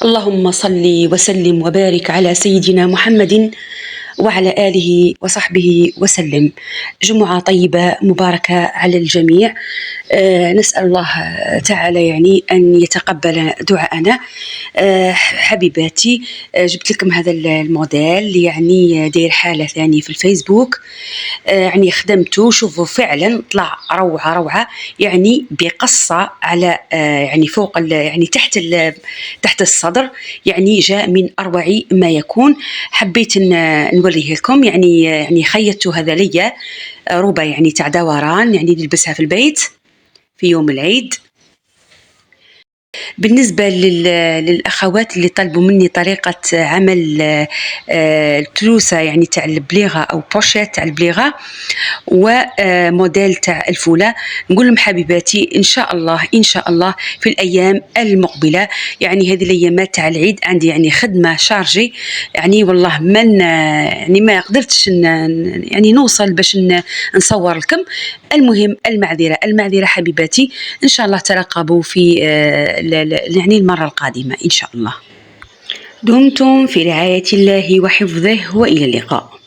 اللهم صل وسلم وبارك على سيدنا محمد وعلى آله وصحبه وسلم. جمعة طيبة مباركة على الجميع. نسأل الله تعالى يعني أن يتقبل دعاءنا. حبيباتي، جبت لكم هذا الموديل يعني داير حالة ثاني في الفيسبوك. يعني خدمته، شوفوا فعلا طلع روعة روعة، يعني بقصة على يعني فوق يعني تحت الصدر، يعني جاء من أروع ما يكون. حبيت نوريه لكم، يعني خيطته هذا ليا روبة يعني تاع دوران، يعني نلبسها في البيت في يوم العيد. بالنسبة للأخوات اللي طلبوا مني طريقة عمل التلوسة يعني تاع البليغة أو بوشيت تاع البليغة وموديل تاع الفولة، نقول لهم حبيباتي إن شاء الله إن شاء الله في الأيام المقبلة، يعني هذه الأيامات تاع العيد عندي يعني خدمة شارجي، يعني والله يعني ما قدرتش يعني نوصل باش نصور لكم. المهم المعذرة حبيباتي، إن شاء الله ترقبوا في يعني المرة القادمة إن شاء الله. دمتم في رعاية الله وحفظه، وإلى اللقاء.